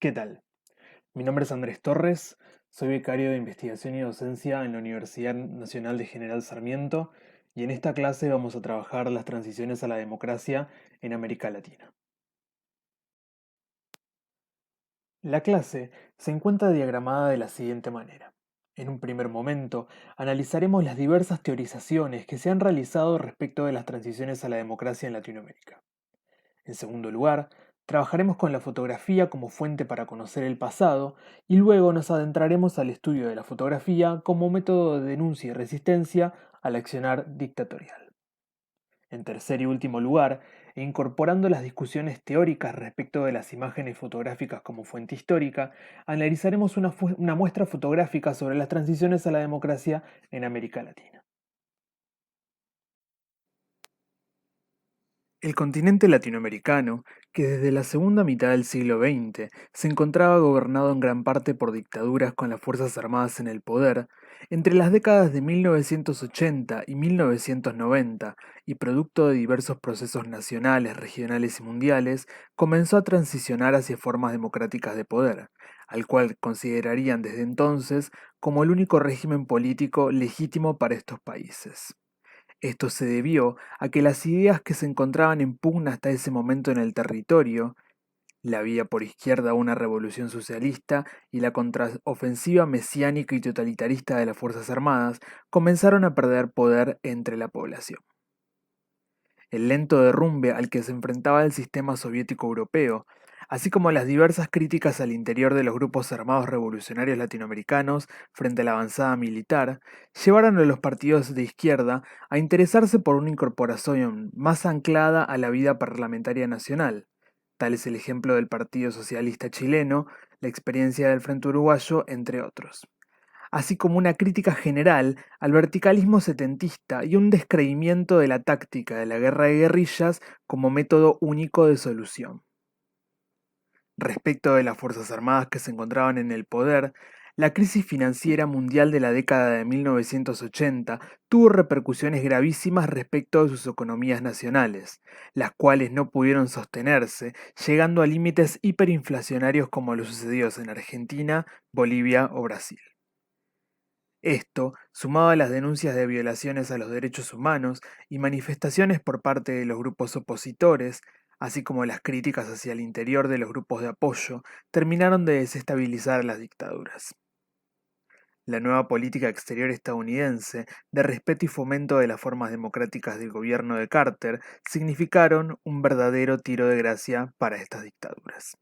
¿Qué tal? Mi nombre es Andrés Torres, soy becario de investigación y docencia en la Universidad Nacional de General Sarmiento y en esta clase vamos a trabajar las transiciones a la democracia en América Latina. La clase se encuentra diagramada de la siguiente manera. En un primer momento, analizaremos las diversas teorizaciones que se han realizado respecto de las transiciones a la democracia en Latinoamérica. En segundo lugar, trabajaremos con la fotografía como fuente para conocer el pasado y luego nos adentraremos al estudio de la fotografía como método de denuncia y resistencia al accionar dictatorial. En tercer y último lugar, e incorporando las discusiones teóricas respecto de las imágenes fotográficas como fuente histórica, analizaremos una muestra fotográfica sobre las transiciones a la democracia en América Latina. El continente latinoamericano, que desde la segunda mitad del siglo XX se encontraba gobernado en gran parte por dictaduras con las Fuerzas Armadas en el poder, entre las décadas de 1980 y 1990, y producto de diversos procesos nacionales, regionales y mundiales, comenzó a transicionar hacia formas democráticas de poder, al cual considerarían desde entonces como el único régimen político legítimo para estos países. Esto se debió a que las ideas que se encontraban en pugna hasta ese momento en el territorio, la vía por izquierda a una revolución socialista y la contraofensiva mesiánica y totalitarista de las Fuerzas Armadas, comenzaron a perder poder entre la población. El lento derrumbe al que se enfrentaba el sistema soviético europeo, así como las diversas críticas al interior de los grupos armados revolucionarios latinoamericanos frente a la avanzada militar, llevaron a los partidos de izquierda a interesarse por una incorporación más anclada a la vida parlamentaria nacional. Tal es el ejemplo del Partido Socialista Chileno, la experiencia del Frente Uruguayo, entre otros, así como una crítica general al verticalismo setentista y un descreimiento de la táctica de la guerra de guerrillas como método único de solución. Respecto de las Fuerzas Armadas que se encontraban en el poder, la crisis financiera mundial de la década de 1980 tuvo repercusiones gravísimas respecto de sus economías nacionales, las cuales no pudieron sostenerse, llegando a límites hiperinflacionarios como los sucedidos en Argentina, Bolivia o Brasil. Esto, sumado a las denuncias de violaciones a los derechos humanos y manifestaciones por parte de los grupos opositores, así como las críticas hacia el interior de los grupos de apoyo, terminaron de desestabilizar las dictaduras. La nueva política exterior estadounidense, de respeto y fomento de las formas democráticas del gobierno de Carter, significaron un verdadero tiro de gracia para estas dictaduras.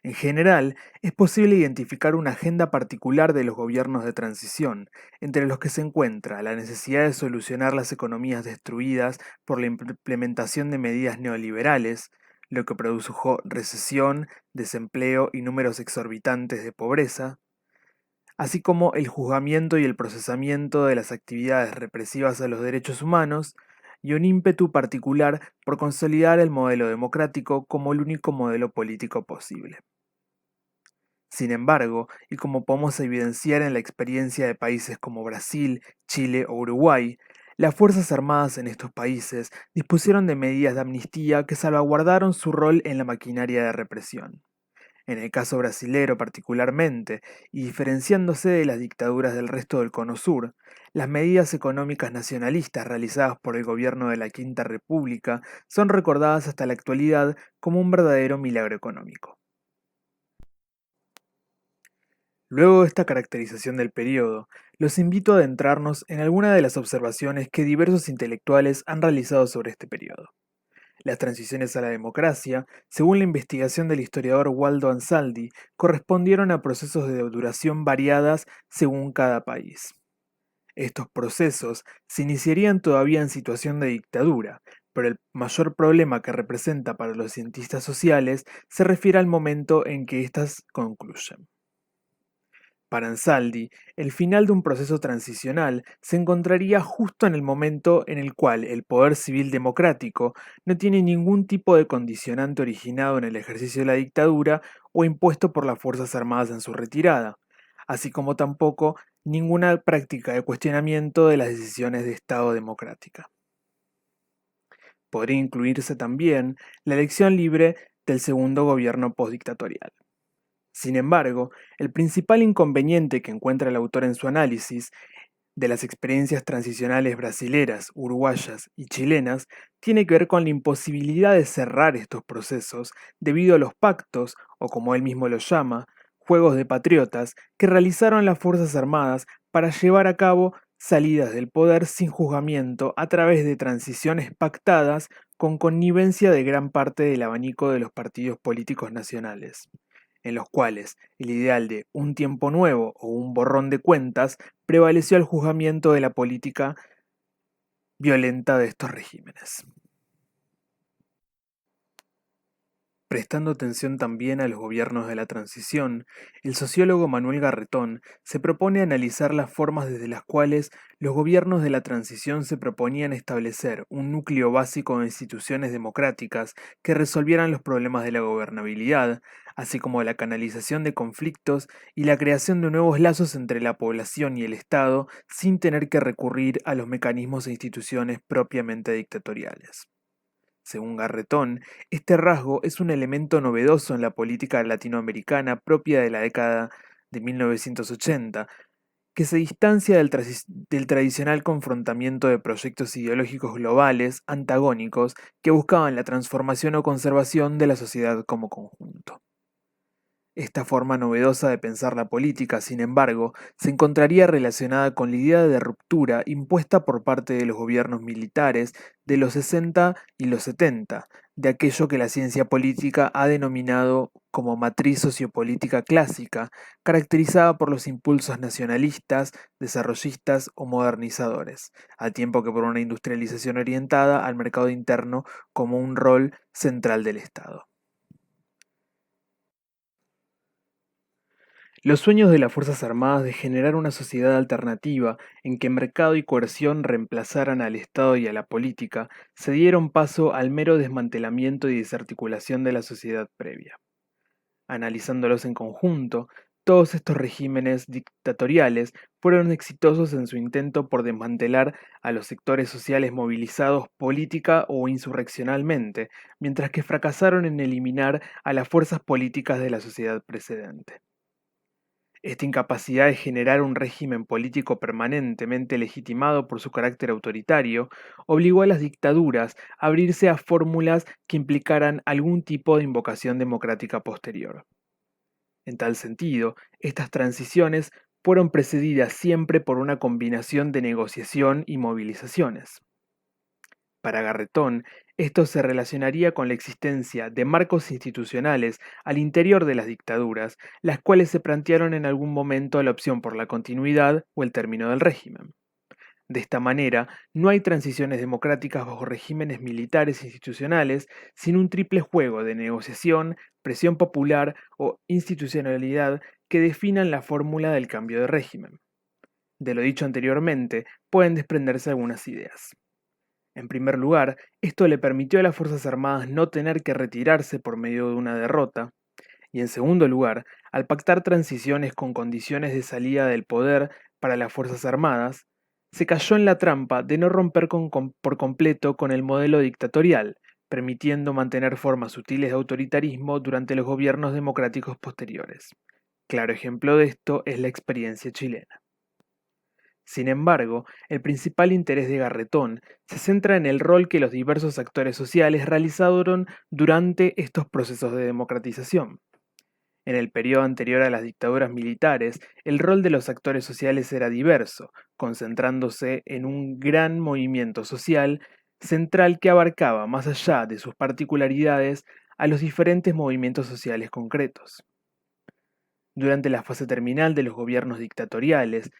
En general, es posible identificar una agenda particular de los gobiernos de transición, entre los que se encuentra la necesidad de solucionar las economías destruidas por la implementación de medidas neoliberales, lo que produjo recesión, desempleo y números exorbitantes de pobreza, así como el juzgamiento y el procesamiento de las actividades represivas a los derechos humanos, y un ímpetu particular por consolidar el modelo democrático como el único modelo político posible. Sin embargo, y como podemos evidenciar en la experiencia de países como Brasil, Chile o Uruguay, las Fuerzas Armadas en estos países dispusieron de medidas de amnistía que salvaguardaron su rol en la maquinaria de represión. En el caso brasilero particularmente, y diferenciándose de las dictaduras del resto del Cono Sur, las medidas económicas nacionalistas realizadas por el gobierno de la Quinta República son recordadas hasta la actualidad como un verdadero milagro económico. Luego de esta caracterización del periodo, los invito a adentrarnos en algunas de las observaciones que diversos intelectuales han realizado sobre este periodo. Las transiciones a la democracia, según la investigación del historiador Waldo Ansaldi, correspondieron a procesos de duración variadas según cada país. Estos procesos se iniciarían todavía en situación de dictadura, pero el mayor problema que representa para los cientistas sociales se refiere al momento en que éstas concluyen. Para Ansaldi, el final de un proceso transicional se encontraría justo en el momento en el cual el poder civil democrático no tiene ningún tipo de condicionante originado en el ejercicio de la dictadura o impuesto por las Fuerzas Armadas en su retirada, así como tampoco ninguna práctica de cuestionamiento de las decisiones de Estado democrática. Podría incluirse también la elección libre del segundo gobierno postdictatorial. Sin embargo, el principal inconveniente que encuentra el autor en su análisis de las experiencias transicionales brasileras, uruguayas y chilenas tiene que ver con la imposibilidad de cerrar estos procesos debido a los pactos, o como él mismo los llama, juegos de patriotas que realizaron las Fuerzas Armadas para llevar a cabo salidas del poder sin juzgamiento a través de transiciones pactadas con connivencia de gran parte del abanico de los partidos políticos nacionales, en los cuales el ideal de un tiempo nuevo o un borrón de cuentas prevaleció al juzgamiento de la política violenta de estos regímenes. Prestando atención también a los gobiernos de la transición, el sociólogo Manuel Garretón se propone analizar las formas desde las cuales los gobiernos de la transición se proponían establecer un núcleo básico de instituciones democráticas que resolvieran los problemas de la gobernabilidad, así como la canalización de conflictos y la creación de nuevos lazos entre la población y el Estado sin tener que recurrir a los mecanismos e instituciones propiamente dictatoriales. Según Garretón, este rasgo es un elemento novedoso en la política latinoamericana propia de la década de 1980, que se distancia del tradicional confrontamiento de proyectos ideológicos globales antagónicos que buscaban la transformación o conservación de la sociedad como conjunto. Esta forma novedosa de pensar la política, sin embargo, se encontraría relacionada con la idea de ruptura impuesta por parte de los gobiernos militares de los 60 y los 70, de aquello que la ciencia política ha denominado como matriz sociopolítica clásica, caracterizada por los impulsos nacionalistas, desarrollistas o modernizadores, al tiempo que por una industrialización orientada al mercado interno como un rol central del Estado. Los sueños de las Fuerzas Armadas de generar una sociedad alternativa en que mercado y coerción reemplazaran al Estado y a la política se dieron paso al mero desmantelamiento y desarticulación de la sociedad previa. Analizándolos en conjunto, todos estos regímenes dictatoriales fueron exitosos en su intento por desmantelar a los sectores sociales movilizados política o insurreccionalmente, mientras que fracasaron en eliminar a las fuerzas políticas de la sociedad precedente. Esta incapacidad de generar un régimen político permanentemente legitimado por su carácter autoritario obligó a las dictaduras a abrirse a fórmulas que implicaran algún tipo de invocación democrática posterior. En tal sentido, estas transiciones fueron precedidas siempre por una combinación de negociación y movilizaciones. Para Garretón, esto se relacionaría con la existencia de marcos institucionales al interior de las dictaduras, las cuales se plantearon en algún momento la opción por la continuidad o el término del régimen. De esta manera, no hay transiciones democráticas bajo regímenes militares e institucionales sin un triple juego de negociación, presión popular o institucionalidad que definan la fórmula del cambio de régimen. De lo dicho anteriormente, pueden desprenderse algunas ideas. En primer lugar, esto le permitió a las Fuerzas Armadas no tener que retirarse por medio de una derrota, y en segundo lugar, al pactar transiciones con condiciones de salida del poder para las Fuerzas Armadas, se cayó en la trampa de no romper por completo con el modelo dictatorial, permitiendo mantener formas sutiles de autoritarismo durante los gobiernos democráticos posteriores. Claro ejemplo de esto es la experiencia chilena. Sin embargo, el principal interés de Garretón se centra en el rol que los diversos actores sociales realizaron durante estos procesos de democratización. En el periodo anterior a las dictaduras militares, el rol de los actores sociales era diverso, concentrándose en un gran movimiento social central que abarcaba, más allá de sus particularidades, a los diferentes movimientos sociales concretos. Durante la fase terminal de los gobiernos dictatoriales,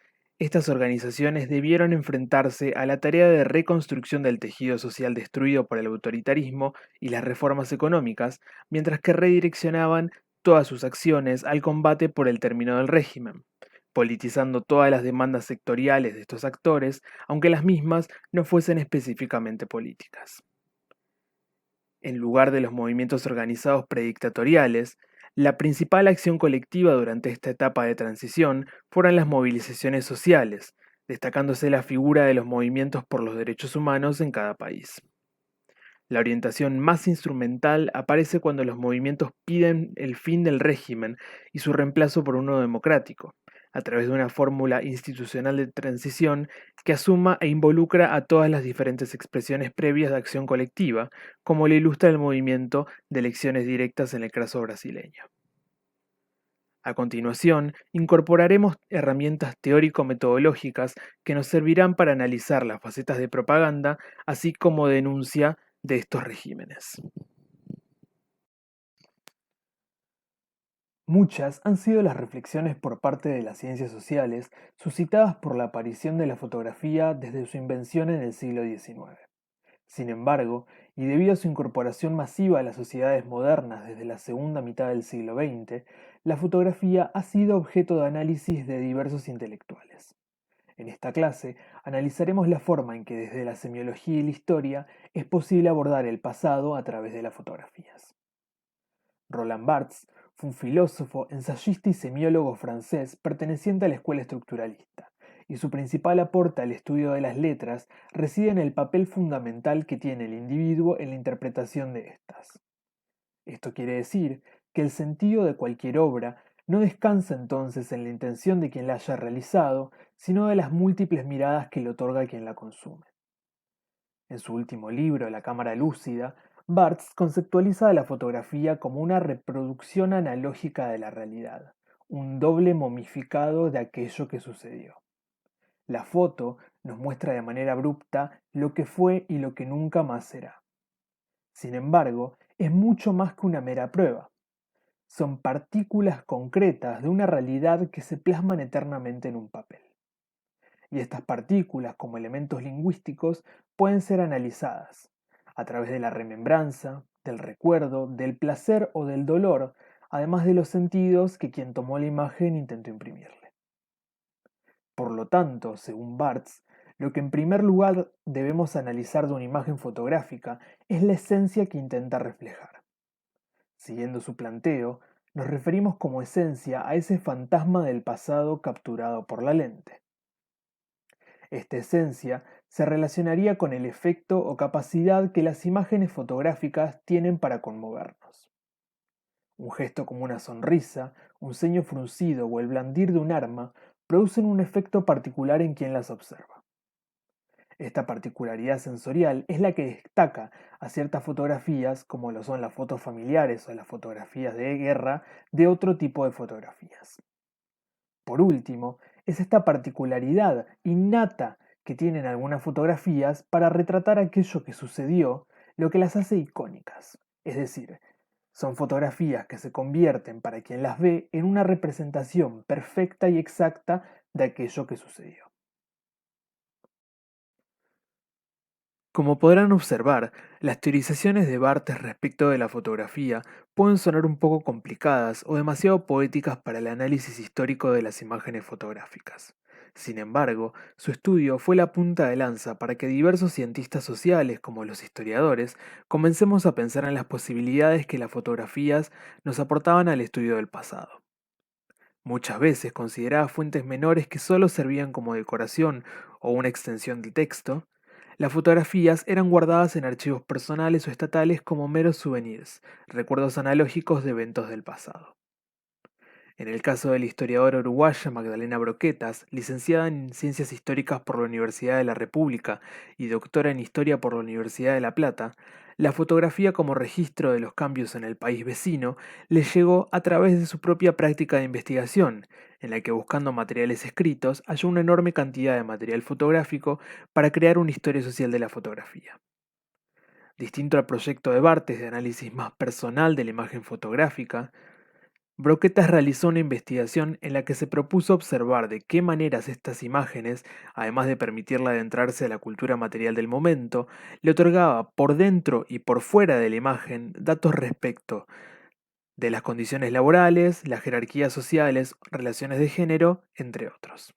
estas organizaciones debieron enfrentarse a la tarea de reconstrucción del tejido social destruido por el autoritarismo y las reformas económicas, mientras que redireccionaban todas sus acciones al combate por el término del régimen, politizando todas las demandas sectoriales de estos actores, aunque las mismas no fuesen específicamente políticas. En lugar de los movimientos organizados predictatoriales, la principal acción colectiva durante esta etapa de transición fueron las movilizaciones sociales, destacándose la figura de los movimientos por los derechos humanos en cada país. La orientación más instrumental aparece cuando los movimientos piden el fin del régimen y su reemplazo por uno democrático, a través de una fórmula institucional de transición que asuma e involucra a todas las diferentes expresiones previas de acción colectiva, como lo ilustra el movimiento de elecciones directas en el caso brasileño. A continuación, incorporaremos herramientas teórico-metodológicas que nos servirán para analizar las facetas de propaganda, así como denuncia de estos regímenes. Muchas han sido las reflexiones por parte de las ciencias sociales suscitadas por la aparición de la fotografía desde su invención en el siglo XIX. Sin embargo, y debido a su incorporación masiva a las sociedades modernas desde la segunda mitad del siglo XX, la fotografía ha sido objeto de análisis de diversos intelectuales. En esta clase analizaremos la forma en que desde la semiología y la historia es posible abordar el pasado a través de las fotografías. Roland Barthes fue un filósofo, ensayista y semiólogo francés perteneciente a la escuela estructuralista, y su principal aporte al estudio de las letras reside en el papel fundamental que tiene el individuo en la interpretación de estas. Esto quiere decir que el sentido de cualquier obra no descansa entonces en la intención de quien la haya realizado, sino de las múltiples miradas que le otorga quien la consume. En su último libro, La cámara lúcida, Barthes conceptualiza a la fotografía como una reproducción analógica de la realidad, un doble momificado de aquello que sucedió. La foto nos muestra de manera abrupta lo que fue y lo que nunca más será. Sin embargo, es mucho más que una mera prueba. Son partículas concretas de una realidad que se plasman eternamente en un papel. Y estas partículas, como elementos lingüísticos, pueden ser analizadas a través de la remembranza, del recuerdo, del placer o del dolor, además de los sentidos que quien tomó la imagen intentó imprimirle. Por lo tanto, según Barthes, lo que en primer lugar debemos analizar de una imagen fotográfica es la esencia que intenta reflejar. Siguiendo su planteo, nos referimos como esencia a ese fantasma del pasado capturado por la lente. Esta esencia se relacionaría con el efecto o capacidad que las imágenes fotográficas tienen para conmovernos. Un gesto como una sonrisa, un ceño fruncido o el blandir de un arma producen un efecto particular en quien las observa. Esta particularidad sensorial es la que destaca a ciertas fotografías, como lo son las fotos familiares o las fotografías de guerra, de otro tipo de fotografías. Por último, es esta particularidad innata que tienen algunas fotografías para retratar aquello que sucedió, lo que las hace icónicas. Es decir, son fotografías que se convierten para quien las ve en una representación perfecta y exacta de aquello que sucedió. Como podrán observar, las teorizaciones de Barthes respecto de la fotografía pueden sonar un poco complicadas o demasiado poéticas para el análisis histórico de las imágenes fotográficas. Sin embargo, su estudio fue la punta de lanza para que diversos cientistas sociales, como los historiadores, comencemos a pensar en las posibilidades que las fotografías nos aportaban al estudio del pasado. Muchas veces consideradas fuentes menores que solo servían como decoración o una extensión del texto, las fotografías eran guardadas en archivos personales o estatales como meros souvenirs, recuerdos analógicos de eventos del pasado. En el caso de la historiadora uruguaya Magdalena Broquetas, licenciada en Ciencias Históricas por la Universidad de la República y doctora en Historia por la Universidad de La Plata, la fotografía como registro de los cambios en el país vecino le llegó a través de su propia práctica de investigación, en la que buscando materiales escritos halló una enorme cantidad de material fotográfico para crear una historia social de la fotografía. Distinto al proyecto de Barthes de análisis más personal de la imagen fotográfica, Broquetas realizó una investigación en la que se propuso observar de qué maneras estas imágenes, además de permitirle adentrarse a la cultura material del momento, le otorgaba por dentro y por fuera de la imagen datos respecto de las condiciones laborales, las jerarquías sociales, relaciones de género, entre otros.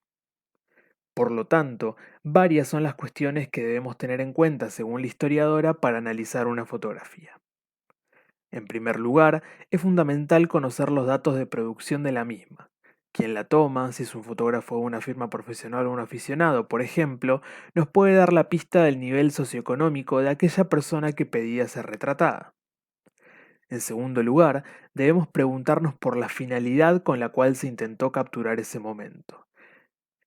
Por lo tanto, varias son las cuestiones que debemos tener en cuenta según la historiadora para analizar una fotografía. En primer lugar, es fundamental conocer los datos de producción de la misma, Quien la toma, si es un fotógrafo de una firma profesional o un aficionado, por ejemplo, nos puede dar la pista del nivel socioeconómico de aquella persona que pedía ser retratada. En segundo lugar, debemos preguntarnos por la finalidad con la cual se intentó capturar ese momento.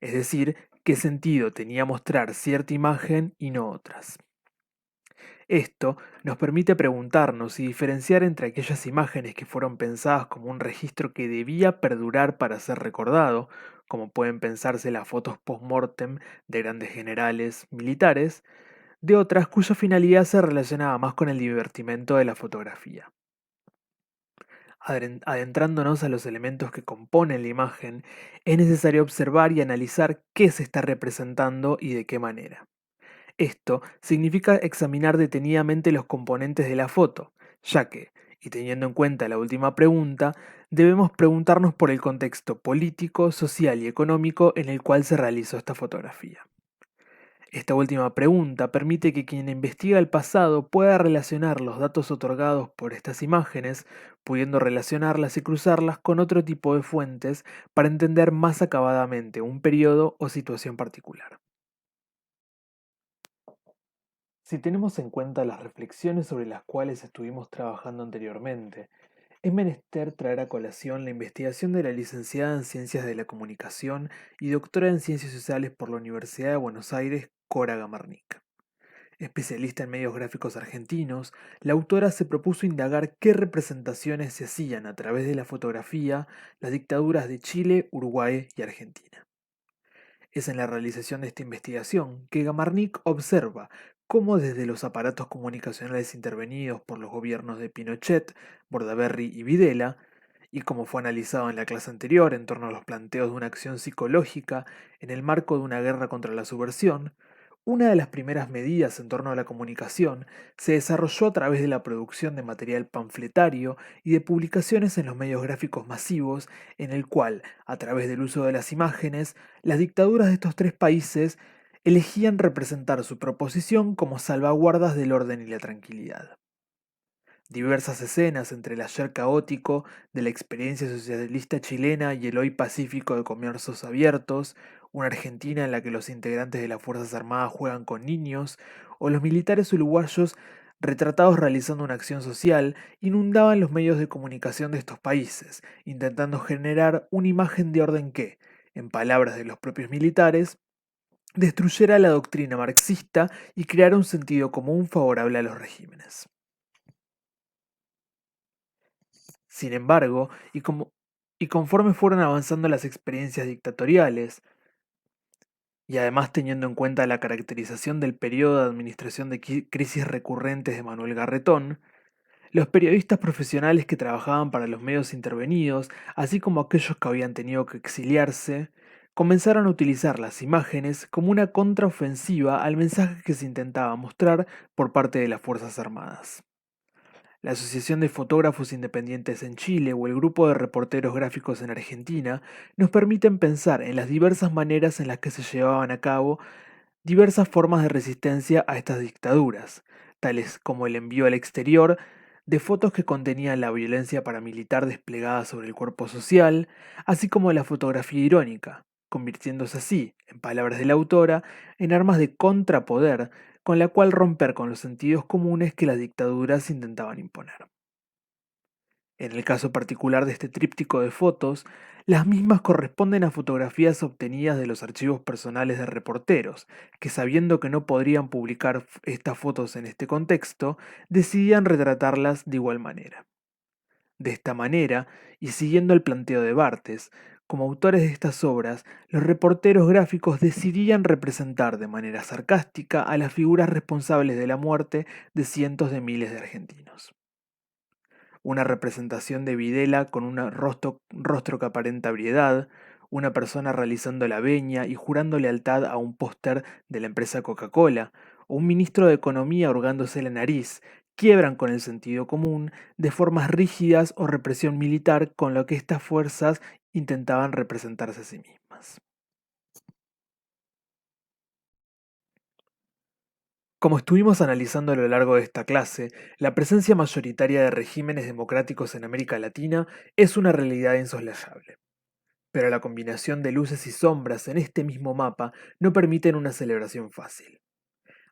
Es decir, qué sentido tenía mostrar cierta imagen y no otras. Esto nos permite preguntarnos y diferenciar entre aquellas imágenes que fueron pensadas como un registro que debía perdurar para ser recordado, como pueden pensarse las fotos post-mortem de grandes generales militares, de otras cuya finalidad se relacionaba más con el divertimento de la fotografía. Adentrándonos a los elementos que componen la imagen, es necesario observar y analizar qué se está representando y de qué manera. Esto significa examinar detenidamente los componentes de la foto, ya que, y teniendo en cuenta la última pregunta, debemos preguntarnos por el contexto político, social y económico en el cual se realizó esta fotografía. Esta última pregunta permite que quien investiga el pasado pueda relacionar los datos otorgados por estas imágenes, pudiendo relacionarlas y cruzarlas con otro tipo de fuentes para entender más acabadamente un periodo o situación particular. Si tenemos en cuenta las reflexiones sobre las cuales estuvimos trabajando anteriormente, es menester traer a colación la investigación de la licenciada en Ciencias de la Comunicación y doctora en Ciencias Sociales por la Universidad de Buenos Aires, Cora Gamarnik. Especialista en medios gráficos argentinos, la autora se propuso indagar qué representaciones se hacían a través de la fotografía las dictaduras de Chile, Uruguay y Argentina. Es en la realización de esta investigación que Gamarnik observa cómo desde los aparatos comunicacionales intervenidos por los gobiernos de Pinochet, Bordaberry y Videla, y como fue analizado en la clase anterior en torno a los planteos de una acción psicológica en el marco de una guerra contra la subversión, una de las primeras medidas en torno a la comunicación se desarrolló a través de la producción de material panfletario y de publicaciones en los medios gráficos masivos, en el cual, a través del uso de las imágenes, las dictaduras de estos tres países elegían representar su proposición como salvaguardas del orden y la tranquilidad. Diversas escenas entre el ayer caótico de la experiencia socialista chilena y el hoy pacífico de comercios abiertos, una Argentina en la que los integrantes de las Fuerzas Armadas juegan con niños, o los militares uruguayos retratados realizando una acción social, inundaban los medios de comunicación de estos países, intentando generar una imagen de orden que, en palabras de los propios militares, destruyera la doctrina marxista y creara un sentido común favorable a los regímenes. Sin embargo, y conforme fueron avanzando las experiencias dictatoriales, y además teniendo en cuenta la caracterización del periodo de administración de crisis recurrentes de Manuel Garretón, los periodistas profesionales que trabajaban para los medios intervenidos, así como aquellos que habían tenido que exiliarse, comenzaron a utilizar las imágenes como una contraofensiva al mensaje que se intentaba mostrar por parte de las Fuerzas Armadas. La Asociación de Fotógrafos Independientes en Chile o el Grupo de Reporteros Gráficos en Argentina nos permiten pensar en las diversas maneras en las que se llevaban a cabo diversas formas de resistencia a estas dictaduras, tales como el envío al exterior de fotos que contenían la violencia paramilitar desplegada sobre el cuerpo social, así como la fotografía irónica, convirtiéndose así, en palabras de la autora, en armas de contrapoder con la cual romper con los sentidos comunes que las dictaduras intentaban imponer. En el caso particular de este tríptico de fotos, las mismas corresponden a fotografías obtenidas de los archivos personales de reporteros, que sabiendo que no podrían publicar estas fotos en este contexto, decidían retratarlas de igual manera. De esta manera, y siguiendo el planteo de Barthes, como autores de estas obras, los reporteros gráficos decidían representar de manera sarcástica a las figuras responsables de la muerte de cientos de miles de argentinos. Una representación de Videla con un rostro que aparenta ebriedad, una persona realizando la veña y jurando lealtad a un póster de la empresa Coca-Cola, o un ministro de Economía hurgándose la nariz, quiebran con el sentido común de formas rígidas o represión militar con lo que estas fuerzas intentaban representarse a sí mismas. Como estuvimos analizando a lo largo de esta clase, la presencia mayoritaria de regímenes democráticos en América Latina es una realidad insoslayable. pero la combinación de luces y sombras en este mismo mapa no permiten una celebración fácil.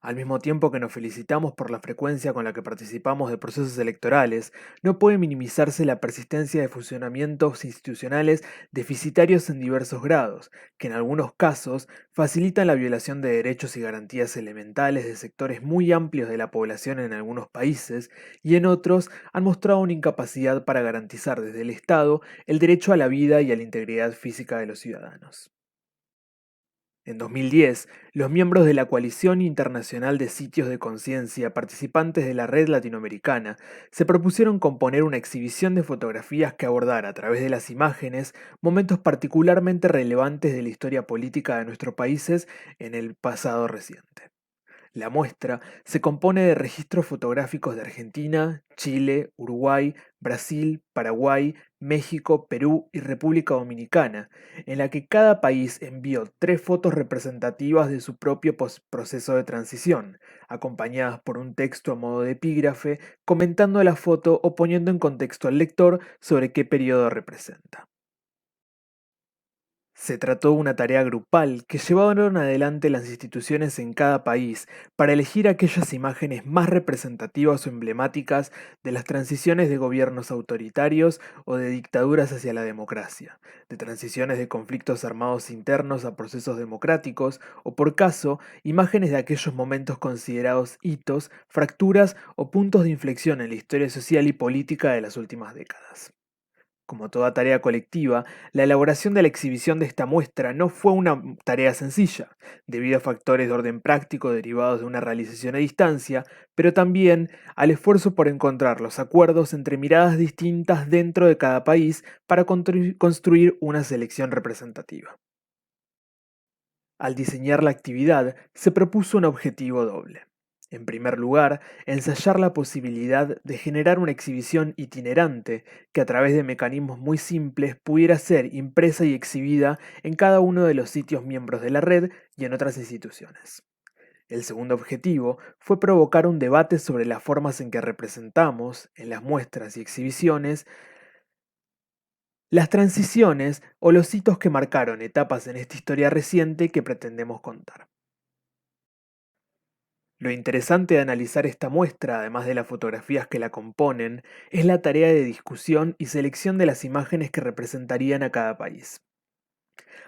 Al mismo tiempo que nos felicitamos por la frecuencia con la que participamos de procesos electorales, no puede minimizarse la persistencia de funcionamientos institucionales deficitarios en diversos grados, que en algunos casos facilitan la violación de derechos y garantías elementales de sectores muy amplios de la población en algunos países, y en otros han mostrado una incapacidad para garantizar desde el Estado el derecho a la vida y a la integridad física de los ciudadanos. En 2010, los miembros de la Coalición Internacional de Sitios de Conciencia, participantes de la Red Latinoamericana, se propusieron componer una exhibición de fotografías que abordara a través de las imágenes momentos particularmente relevantes de la historia política de nuestros países en el pasado reciente. La muestra se compone de registros fotográficos de Argentina, Chile, Uruguay, Brasil, Paraguay, México, Perú y República Dominicana, en la que cada país envió 3 fotos representativas de su propio proceso de transición, acompañadas por un texto a modo de epígrafe, comentando la foto o poniendo en contexto al lector sobre qué periodo representa. Se trató de una tarea grupal que llevaron adelante las instituciones en cada país para elegir aquellas imágenes más representativas o emblemáticas de las transiciones de gobiernos autoritarios o de dictaduras hacia la democracia, de transiciones de conflictos armados internos a procesos democráticos o, por caso, imágenes de aquellos momentos considerados hitos, fracturas o puntos de inflexión en la historia social y política de las últimas décadas. Como toda tarea colectiva, la elaboración de la exhibición de esta muestra no fue una tarea sencilla, debido a factores de orden práctico derivados de una realización a distancia, pero también al esfuerzo por encontrar los acuerdos entre miradas distintas dentro de cada país para construir una selección representativa. Al diseñar la actividad, se propuso un objetivo doble. En primer lugar, ensayar la posibilidad de generar una exhibición itinerante que a través de mecanismos muy simples pudiera ser impresa y exhibida en cada uno de los sitios miembros de la red y en otras instituciones. El segundo objetivo fue provocar un debate sobre las formas en que representamos, en las muestras y exhibiciones, las transiciones o los hitos que marcaron etapas en esta historia reciente que pretendemos contar. Lo interesante de analizar esta muestra, además de las fotografías que la componen, es la tarea de discusión y selección de las imágenes que representarían a cada país.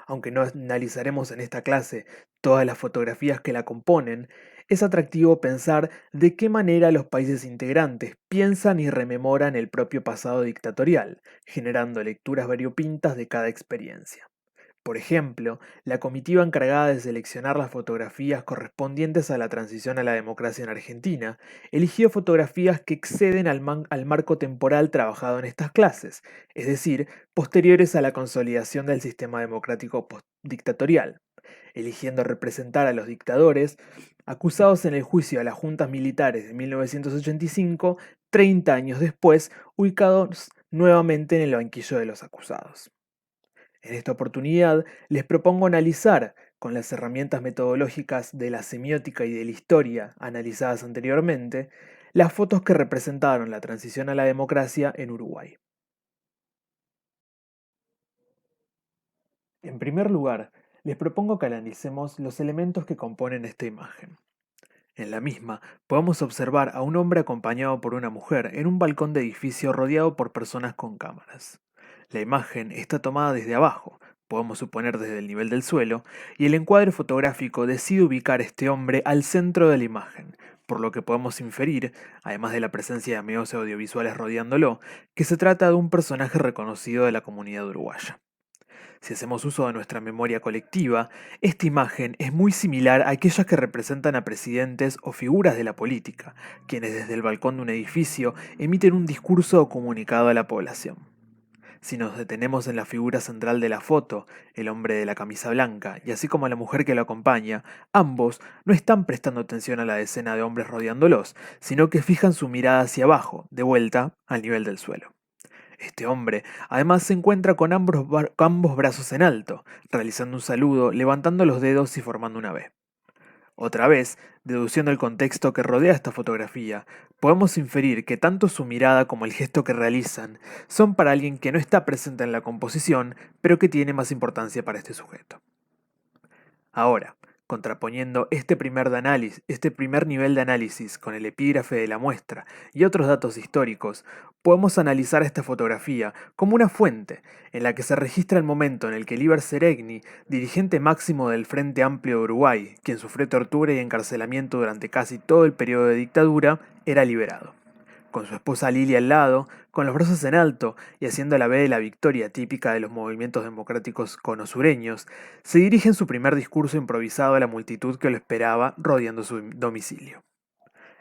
Aunque no analizaremos en esta clase todas las fotografías que la componen, es atractivo pensar de qué manera los países integrantes piensan y rememoran el propio pasado dictatorial, generando lecturas variopintas de cada experiencia. Por ejemplo, la comitiva encargada de seleccionar las fotografías correspondientes a la transición a la democracia en Argentina eligió fotografías que exceden al marco temporal trabajado en estas clases, es decir, posteriores a la consolidación del sistema democrático dictatorial, eligiendo representar a los dictadores acusados en el juicio a las juntas militares de 1985, 30 años después, ubicados nuevamente en el banquillo de los acusados. En esta oportunidad les propongo analizar, con las herramientas metodológicas de la semiótica y de la historia analizadas anteriormente, las fotos que representaron la transición a la democracia en Uruguay. En primer lugar, les propongo que analicemos los elementos que componen esta imagen. En la misma, podemos observar a un hombre acompañado por una mujer en un balcón de edificio rodeado por personas con cámaras. La imagen está tomada desde abajo, podemos suponer desde el nivel del suelo, y el encuadre fotográfico decide ubicar a este hombre al centro de la imagen, por lo que podemos inferir, además de la presencia de medios audiovisuales rodeándolo, que se trata de un personaje reconocido de la comunidad uruguaya. Si hacemos uso de nuestra memoria colectiva, esta imagen es muy similar a aquellas que representan a presidentes o figuras de la política, quienes desde el balcón de un edificio emiten un discurso o comunicado a la población. Si nos detenemos en la figura central de la foto, el hombre de la camisa blanca, y así como a la mujer que lo acompaña, ambos no están prestando atención a la decena de hombres rodeándolos, sino que fijan su mirada hacia abajo, de vuelta al nivel del suelo. Este hombre además se encuentra con ambos brazos en alto, realizando un saludo, levantando los dedos y formando una V. Otra vez, deduciendo el contexto que rodea esta fotografía, podemos inferir que tanto su mirada como el gesto que realizan son para alguien que no está presente en la composición, pero que tiene más importancia para este sujeto. Ahora, contraponiendo este primer nivel de análisis con el epígrafe de la muestra y otros datos históricos, podemos analizar esta fotografía como una fuente en la que se registra el momento en el que Líber Seregni, dirigente máximo del Frente Amplio de Uruguay, quien sufrió tortura y encarcelamiento durante casi todo el periodo de dictadura, era liberado. Con su esposa Lilia al lado, con los brazos en alto y haciendo la B de la victoria típica de los movimientos democráticos conosureños, se dirige en su primer discurso improvisado a la multitud que lo esperaba rodeando su domicilio.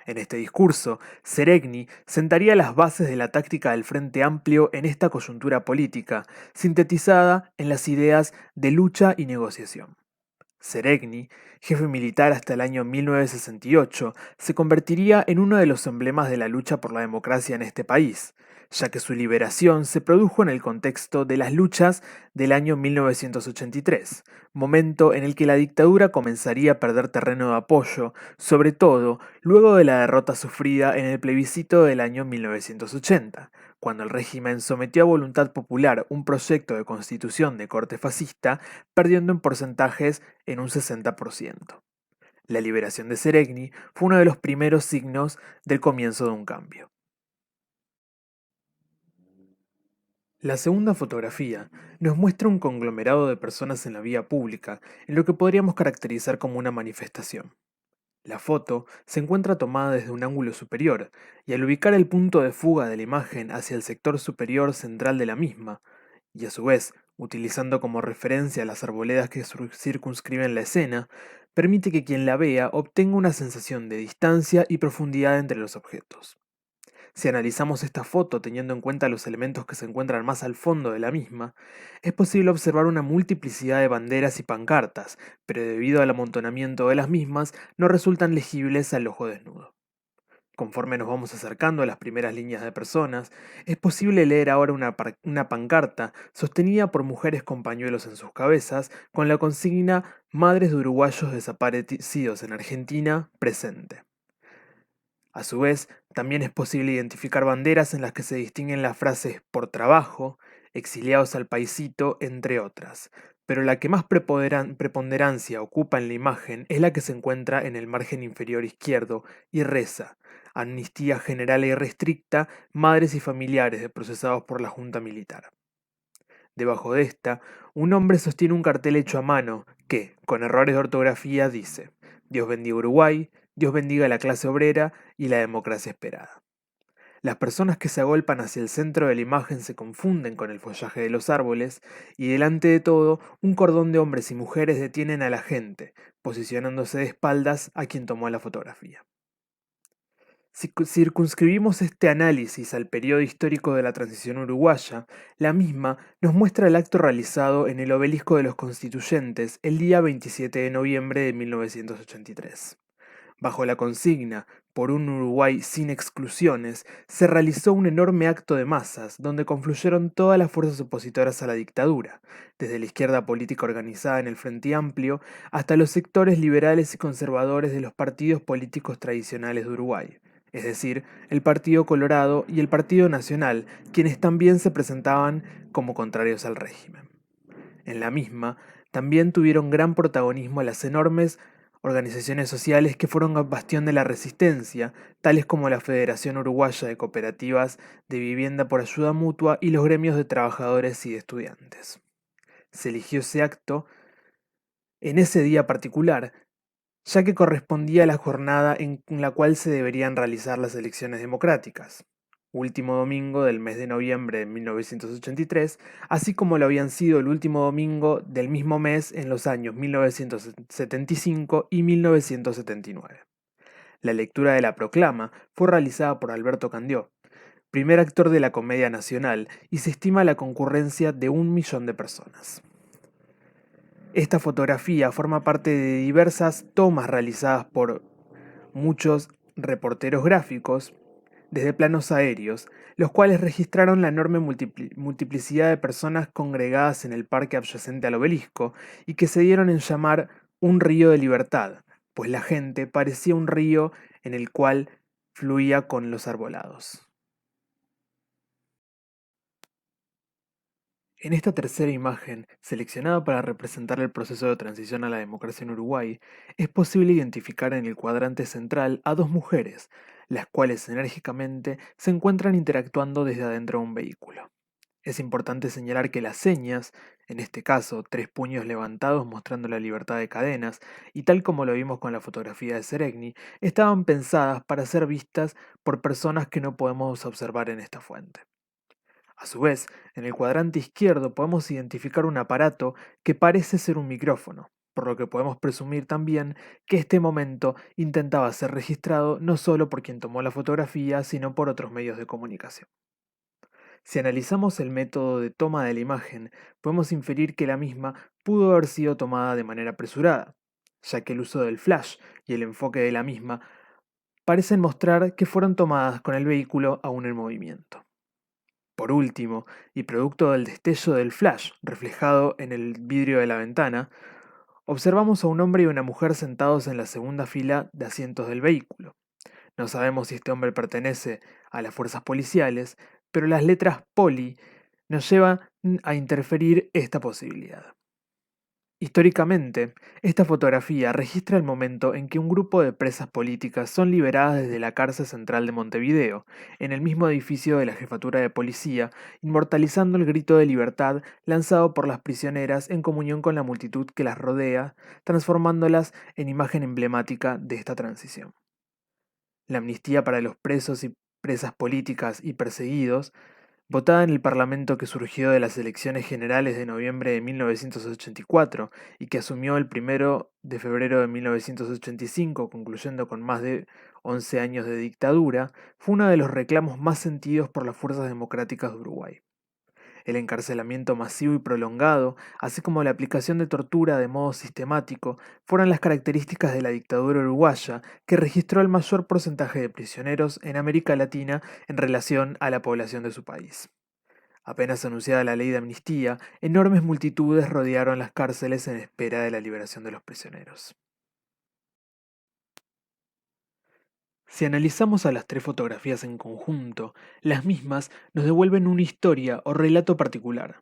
En este discurso, Seregni sentaría las bases de la táctica del Frente Amplio en esta coyuntura política, sintetizada en las ideas de lucha y negociación. Seregni, jefe militar hasta el año 1968, se convertiría en uno de los emblemas de la lucha por la democracia en este país, ya que su liberación se produjo en el contexto de las luchas del año 1983, momento en el que la dictadura comenzaría a perder terreno de apoyo, sobre todo luego de la derrota sufrida en el plebiscito del año 1980, cuando el régimen sometió a voluntad popular un proyecto de constitución de corte fascista, perdiendo en porcentajes en un 60%. La liberación de Seregni fue uno de los primeros signos del comienzo de un cambio. La segunda fotografía nos muestra un conglomerado de personas en la vía pública, en lo que podríamos caracterizar como una manifestación. La foto se encuentra tomada desde un ángulo superior, y al ubicar el punto de fuga de la imagen hacia el sector superior central de la misma, y a su vez utilizando como referencia las arboledas que circunscriben la escena, permite que quien la vea obtenga una sensación de distancia y profundidad entre los objetos. Si analizamos esta foto teniendo en cuenta los elementos que se encuentran más al fondo de la misma, es posible observar una multiplicidad de banderas y pancartas, pero debido al amontonamiento de las mismas no resultan legibles al ojo desnudo. Conforme nos vamos acercando a las primeras líneas de personas, es posible leer ahora una pancarta sostenida por mujeres con pañuelos en sus cabezas con la consigna Madres de uruguayos desaparecidos en Argentina, presente. A su vez, también es posible identificar banderas en las que se distinguen las frases por trabajo, exiliados al paisito, entre otras, pero la que más preponderancia ocupa en la imagen es la que se encuentra en el margen inferior izquierdo y reza: Amnistía general e irrestricta, madres y familiares de procesados por la Junta Militar. Debajo de esta, un hombre sostiene un cartel hecho a mano que, con errores de ortografía, dice: Dios bendiga Uruguay, Dios bendiga a la clase obrera y la democracia esperada. Las personas que se agolpan hacia el centro de la imagen se confunden con el follaje de los árboles y delante de todo, un cordón de hombres y mujeres detienen a la gente, posicionándose de espaldas a quien tomó la fotografía. Si circunscribimos este análisis al periodo histórico de la transición uruguaya, la misma nos muestra el acto realizado en el Obelisco de los Constituyentes el día 27 de noviembre de 1983. Bajo la consigna "Por un Uruguay sin exclusiones", se realizó un enorme acto de masas donde confluyeron todas las fuerzas opositoras a la dictadura, desde la izquierda política organizada en el Frente Amplio hasta los sectores liberales y conservadores de los partidos políticos tradicionales de Uruguay, es decir, el Partido Colorado y el Partido Nacional, quienes también se presentaban como contrarios al régimen. En la misma, también tuvieron gran protagonismo las enormes organizaciones sociales que fueron bastión de la resistencia, tales como la Federación Uruguaya de Cooperativas de Vivienda por Ayuda Mutua y los gremios de trabajadores y de estudiantes. Se eligió ese acto en ese día particular, ya que correspondía a la jornada en la cual se deberían realizar las elecciones democráticas, último domingo del mes de noviembre de 1983, así como lo habían sido el último domingo del mismo mes en los años 1975 y 1979. La lectura de la proclama fue realizada por Alberto Candió, primer actor de la Comedia Nacional, y se estima la concurrencia de 1 millón de personas. Esta fotografía forma parte de diversas tomas realizadas por muchos reporteros gráficos desde planos aéreos, los cuales registraron la enorme multiplicidad de personas congregadas en el parque adyacente al obelisco y que se dieron en llamar un río de libertad, pues la gente parecía un río en el cual fluía con los arbolados. En esta tercera imagen, seleccionada para representar el proceso de transición a la democracia en Uruguay, es posible identificar en el cuadrante central a dos mujeres, las cuales enérgicamente se encuentran interactuando desde adentro de un vehículo. Es importante señalar que las señas, en este caso tres puños levantados mostrando la libertad de cadenas, y tal como lo vimos con la fotografía de Seregni, estaban pensadas para ser vistas por personas que no podemos observar en esta fuente. A su vez, en el cuadrante izquierdo podemos identificar un aparato que parece ser un micrófono, por lo que podemos presumir también que este momento intentaba ser registrado no solo por quien tomó la fotografía, sino por otros medios de comunicación. Si analizamos el método de toma de la imagen, podemos inferir que la misma pudo haber sido tomada de manera apresurada, ya que el uso del flash y el enfoque de la misma parecen mostrar que fueron tomadas con el vehículo aún en movimiento. Por último, y producto del destello del flash reflejado en el vidrio de la ventana, observamos a un hombre y una mujer sentados en la segunda fila de asientos del vehículo. No sabemos si este hombre pertenece a las fuerzas policiales, pero las letras poli nos llevan a interferir esta posibilidad. Históricamente, esta fotografía registra el momento en que un grupo de presas políticas son liberadas desde la cárcel central de Montevideo, en el mismo edificio de la jefatura de policía, inmortalizando el grito de libertad lanzado por las prisioneras en comunión con la multitud que las rodea, transformándolas en imagen emblemática de esta transición. La amnistía para los presos y presas políticas y perseguidos, votada en el Parlamento que surgió de las elecciones generales de noviembre de 1984 y que asumió el 1 de febrero de 1985, concluyendo con más de 11 años de dictadura, fue uno de los reclamos más sentidos por las fuerzas democráticas de Uruguay. El encarcelamiento masivo y prolongado, así como la aplicación de tortura de modo sistemático, fueron las características de la dictadura uruguaya, que registró el mayor porcentaje de prisioneros en América Latina en relación a la población de su país. Apenas anunciada la ley de amnistía, enormes multitudes rodearon las cárceles en espera de la liberación de los prisioneros. Si analizamos a las tres fotografías en conjunto, las mismas nos devuelven una historia o relato particular,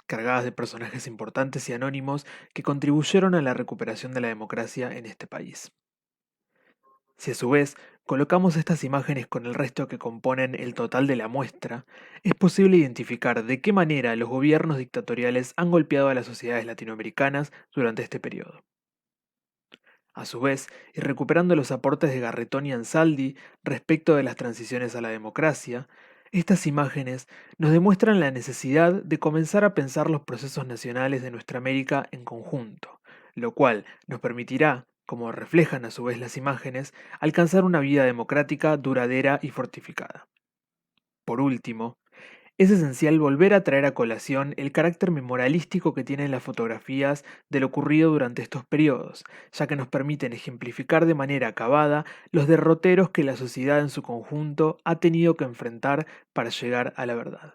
cargadas de personajes importantes y anónimos que contribuyeron a la recuperación de la democracia en este país. Si a su vez colocamos estas imágenes con el resto que componen el total de la muestra, es posible identificar de qué manera los gobiernos dictatoriales han golpeado a las sociedades latinoamericanas durante este periodo. A su vez, y recuperando los aportes de Garretón y Ansaldi respecto de las transiciones a la democracia, estas imágenes nos demuestran la necesidad de comenzar a pensar los procesos nacionales de nuestra América en conjunto, lo cual nos permitirá, como reflejan a su vez las imágenes, alcanzar una vida democrática duradera y fortificada. Por último, es esencial volver a traer a colación el carácter memorialístico que tienen las fotografías de lo ocurrido durante estos periodos, ya que nos permiten ejemplificar de manera acabada los derroteros que la sociedad en su conjunto ha tenido que enfrentar para llegar a la verdad.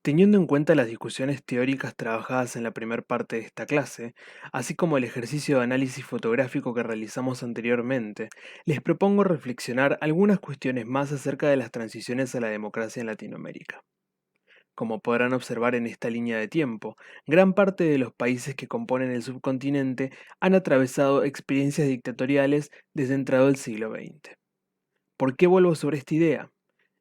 Teniendo en cuenta las discusiones teóricas trabajadas en la primera parte de esta clase, así como el ejercicio de análisis fotográfico que realizamos anteriormente, les propongo reflexionar algunas cuestiones más acerca de las transiciones a la democracia en Latinoamérica. Como podrán observar en esta línea de tiempo, gran parte de los países que componen el subcontinente han atravesado experiencias dictatoriales desde entrado el siglo XX. ¿Por qué vuelvo sobre esta idea?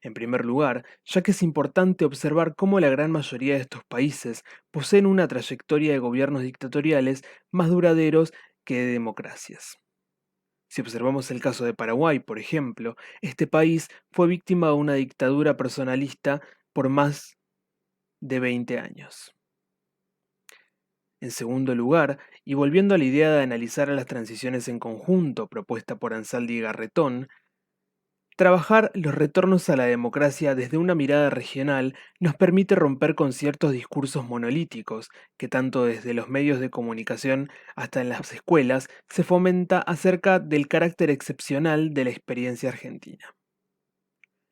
En primer lugar, ya que es importante observar cómo la gran mayoría de estos países poseen una trayectoria de gobiernos dictatoriales más duraderos que de democracias. Si observamos el caso de Paraguay, por ejemplo, este país fue víctima de una dictadura personalista por más de 20 años. En segundo lugar, y volviendo a la idea de analizar a las transiciones en conjunto propuesta por Ansaldi y Garretón, trabajar los retornos a la democracia desde una mirada regional nos permite romper con ciertos discursos monolíticos que tanto desde los medios de comunicación hasta en las escuelas se fomenta acerca del carácter excepcional de la experiencia argentina.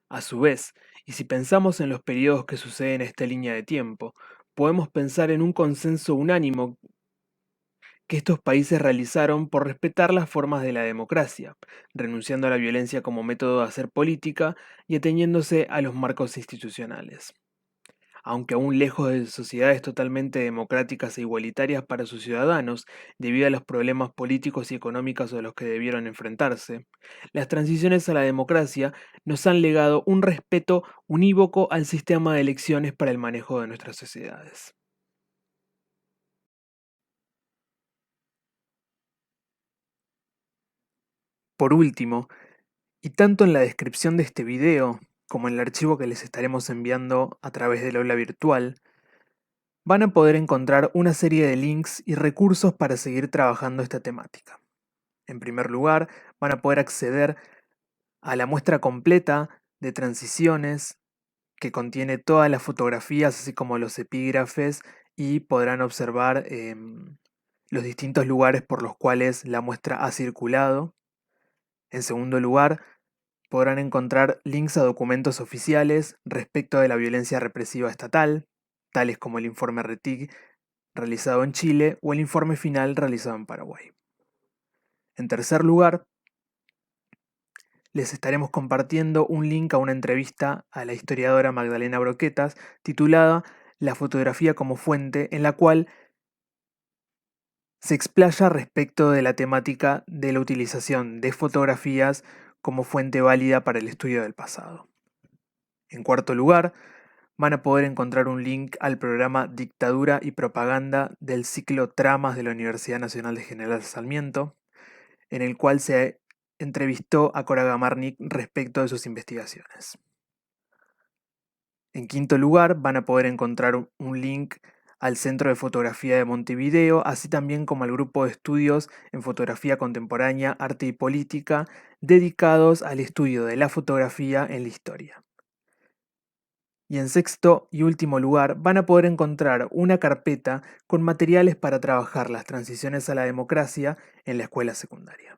A su vez, y si pensamos en los periodos que suceden a esta línea de tiempo, podemos pensar en un consenso unánimo que estos países realizaron por respetar las formas de la democracia, renunciando a la violencia como método de hacer política y ateniéndose a los marcos institucionales. Aunque aún lejos de sociedades totalmente democráticas e igualitarias para sus ciudadanos, debido a los problemas políticos y económicos a los que debieron enfrentarse, las transiciones a la democracia nos han legado un respeto unívoco al sistema de elecciones para el manejo de nuestras sociedades. Por último, y tanto en la descripción de este video como en el archivo que les estaremos enviando a través del aula virtual, van a poder encontrar una serie de links y recursos para seguir trabajando esta temática. En primer lugar, van a poder acceder a la muestra completa de transiciones que contiene todas las fotografías, así como los epígrafes, y podrán observar los distintos lugares por los cuales la muestra ha circulado. En segundo lugar, podrán encontrar links a documentos oficiales respecto de la violencia represiva estatal, tales como el informe RETIC realizado en Chile o el informe final realizado en Paraguay. En tercer lugar, les estaremos compartiendo un link a una entrevista a la historiadora Magdalena Broquetas titulada La fotografía como fuente, en la cual se explaya respecto de la temática de la utilización de fotografías como fuente válida para el estudio del pasado. En cuarto lugar, van a poder encontrar un link al programa Dictadura y Propaganda del ciclo Tramas de la Universidad Nacional de General Sarmiento, en el cual se entrevistó a Cora Gamarnik respecto de sus investigaciones. En quinto lugar, van a poder encontrar un link al Centro de Fotografía de Montevideo, así también como al grupo de estudios en fotografía contemporánea, arte y política, dedicados al estudio de la fotografía en la historia. Y en sexto y último lugar, van a poder encontrar una carpeta con materiales para trabajar las transiciones a la democracia en la escuela secundaria.